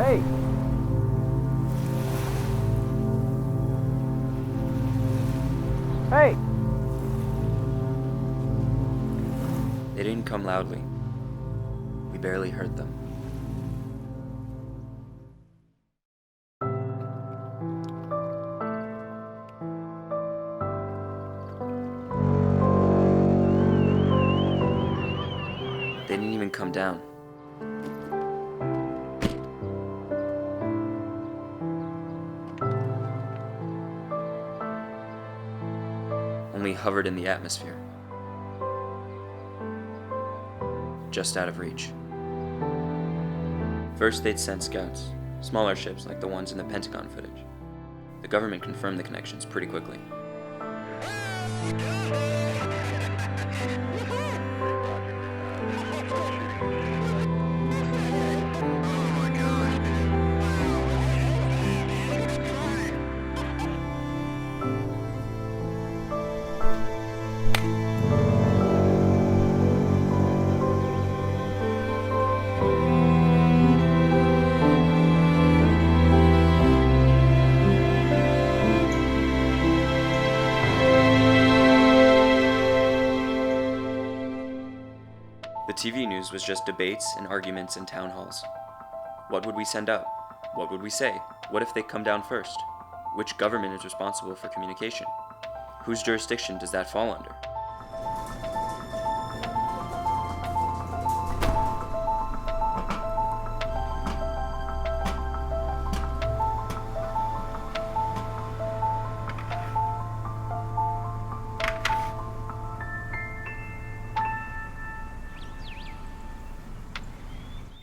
Hey! Hey! They didn't come loudly. We barely heard them. They didn't even come down. Only hovered in the atmosphere, just out of reach. First, they'd send scouts, smaller ships like the ones in the Pentagon footage. The government confirmed the connections pretty quickly. The TV news was just debates and arguments in town halls. What would we send out? What would we say? What if they come down first? Which government is responsible for communication? Whose jurisdiction does that fall under?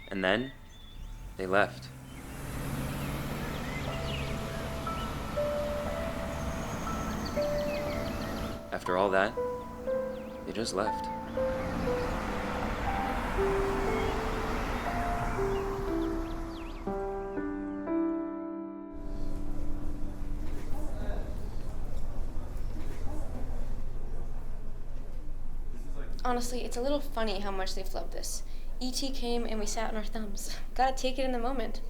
And then, they left. After all that, they just left. Honestly, it's a little funny how much they flubbed this. E.T. came and we sat on our thumbs. Gotta take it in the moment.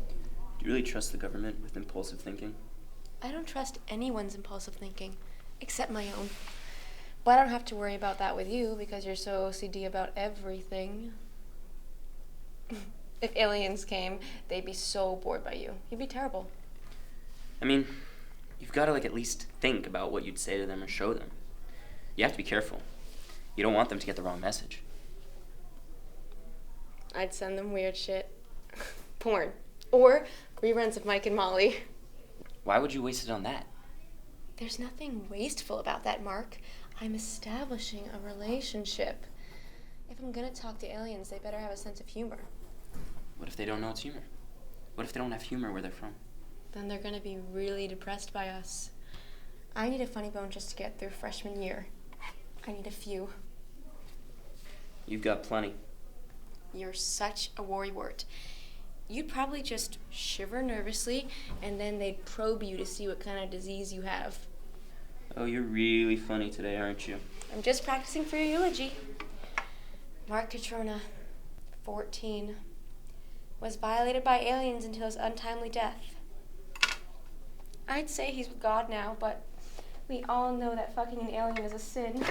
Do you really trust the government with impulsive thinking? I don't trust anyone's impulsive thinking, except my own. But I don't have to worry about that with you because you're so OCD about everything. If aliens came, they'd be so bored by you. You'd be terrible. I mean, you've got to at least think about what you'd say to them or show them. You have to be careful. You don't want them to get the wrong message. I'd send them weird shit. Porn. Or reruns of Mike and Molly. Why would you waste it on that? There's nothing wasteful about that, Mark. I'm establishing a relationship. If I'm gonna talk to aliens, they better have a sense of humor. What if they don't know it's humor? What if they don't have humor where they're from? Then they're gonna be really depressed by us. I need a funny bone just to get through freshman year. I need a few. You've got plenty. You're such a worrywart. You'd probably just shiver nervously, and then they'd probe you to see what kind of disease you have. Oh, you're really funny today, aren't you? I'm just practicing for your eulogy. Mark Catrona, 14, was violated by aliens until his untimely death. I'd say he's with God now, but we all know that fucking an alien is a sin.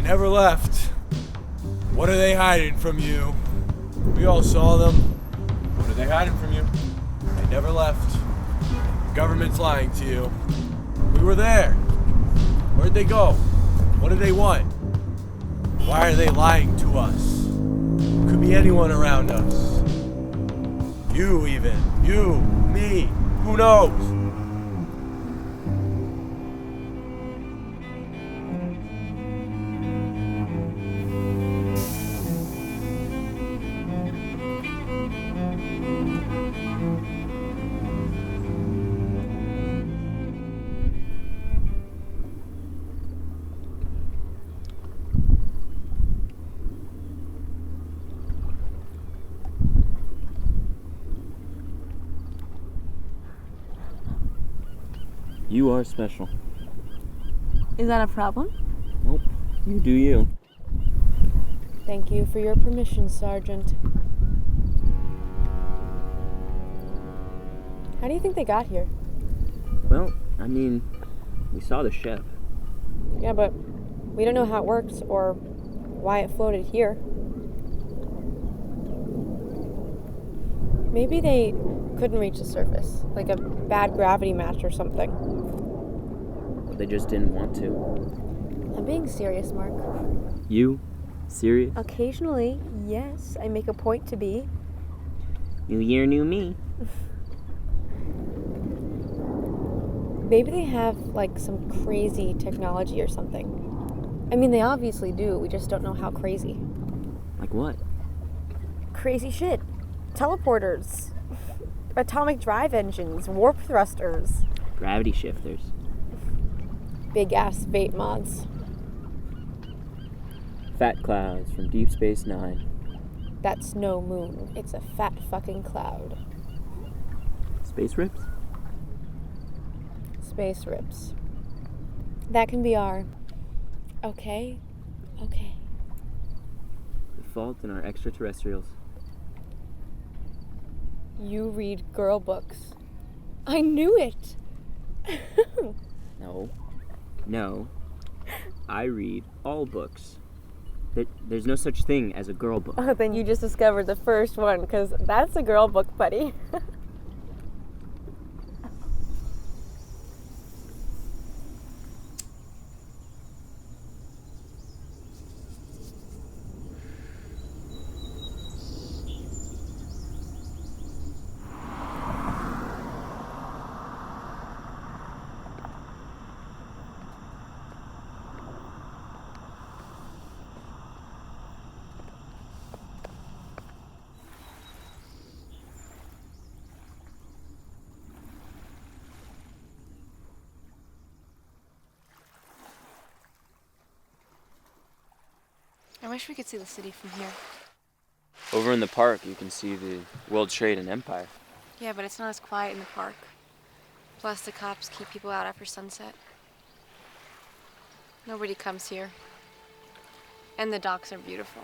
Never left. What are they hiding from you? We all saw them. What are they hiding from you? They never left. The government's lying to you. We were there. Where'd they go? What do they want? Why are they lying to us? Could be anyone around us. You even. You. Me. Who knows? You are special. Is that a problem? Nope. You do you. Thank you for your permission, Sergeant. How do you think they got here? Well, I mean, we saw the ship. Yeah, but we don't know how it works or why it floated here. Maybe they couldn't reach the surface, like a bad gravity match or something. They just didn't want to. I'm being serious, Mark. You? Serious? Occasionally, yes, I make a point to be. New year, new me. Maybe they have, like, some crazy technology or something. I mean, they obviously do, we just don't know how crazy. Like what? Crazy shit. Teleporters. Atomic drive engines. Warp thrusters. Gravity shifters. Big-ass vape mods. Fat clouds from Deep Space Nine. That's no moon. It's a fat fucking cloud. Space rips? Space rips. That can be our... Okay. The fault in our extraterrestrials. You read girl books. I knew it! No. I read all books. There's no such thing as a girl book. Oh, then you just discovered the first one, because that's a girl book, buddy. I wish we could see the city from here. Over in the park, you can see the World Trade and Empire. Yeah, but it's not as quiet in the park. Plus, the cops keep people out after sunset. Nobody comes here. And the docks are beautiful.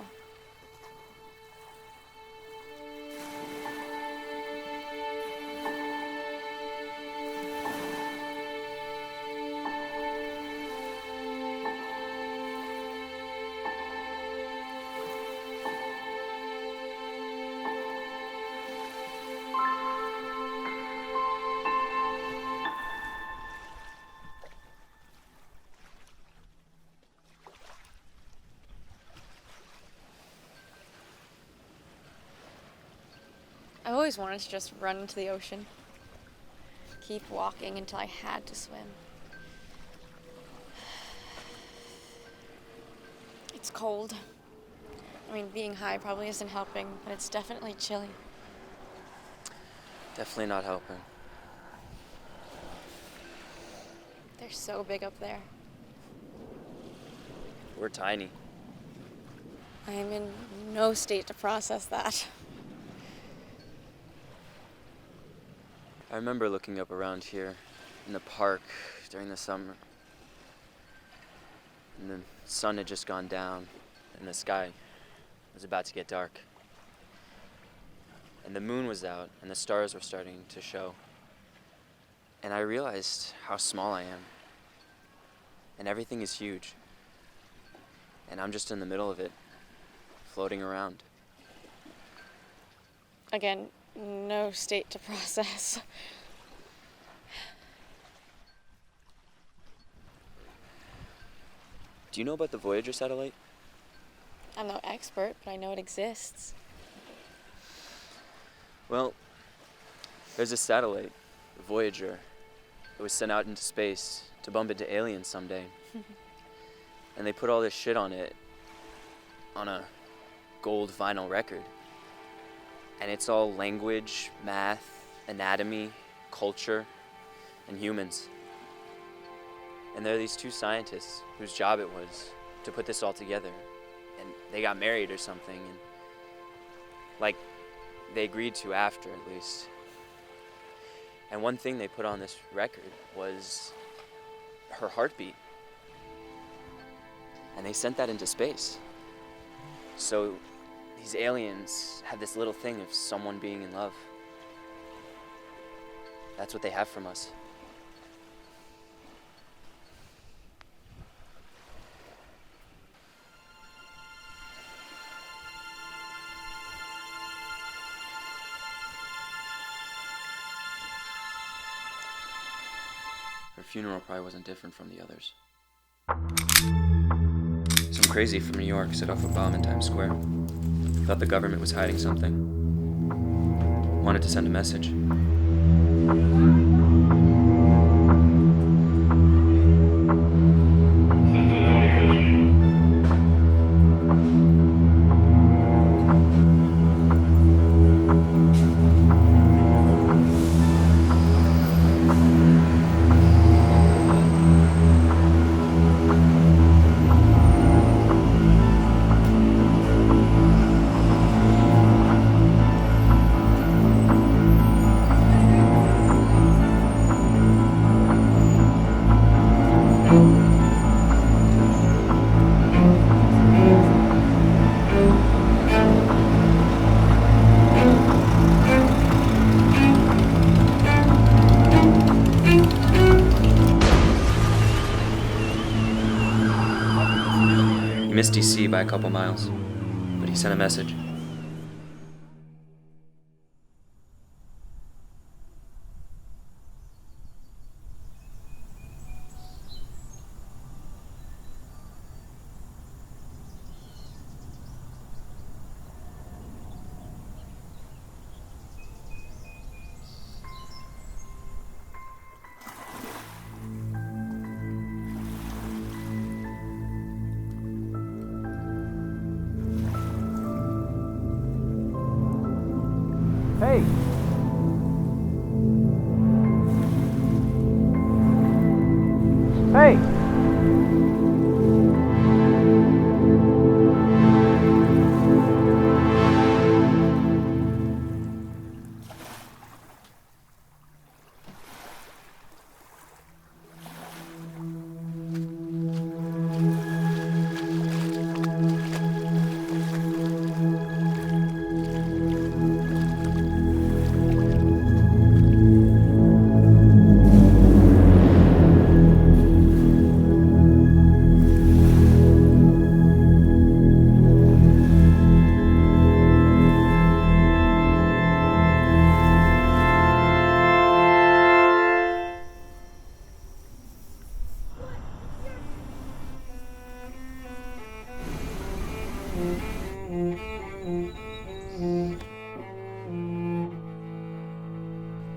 I always wanted to just run into the ocean. Keep walking until I had to swim. It's cold. I mean, being high probably isn't helping, but it's definitely chilly. Definitely not helping. They're so big up there. We're tiny. I am in no state to process that. I remember looking up around here in the park during the summer. And the sun had just gone down and the sky was about to get dark. And the moon was out and the stars were starting to show. And I realized how small I am. And everything is huge. And I'm just in the middle of it, floating around. Again, no state to process. Do you know about the Voyager satellite? I'm no expert, but I know it exists. Well, there's a satellite, the Voyager. It was sent out into space to bump into aliens someday. And they put all this shit on it on a gold vinyl record. And it's all language, math, anatomy, culture, and humans. And there are these two scientists whose job it was to put this all together. And they got married or something, and like, they agreed to after, at least. And one thing they put on this record was her heartbeat. And they sent that into space. So these aliens have this little thing of someone being in love. That's what they have from us. Her funeral probably wasn't different from the others. Some crazy from New York set off a bomb in Times Square. Thought the government was hiding something. Wanted to send a message. He missed DC by a couple miles, but he sent a message. Hey! Hey!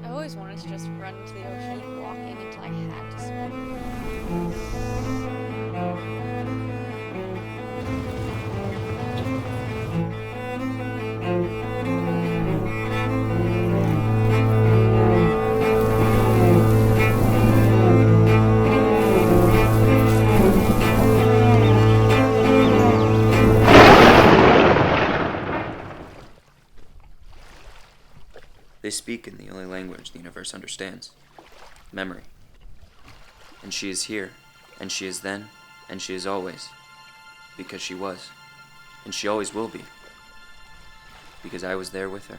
I always wanted to just run into the ocean and walking until I had to swim. They speak in the only language the universe understands, memory. And she is here, and she is then, and she is always, because she was, and she always will be, because I was there with her.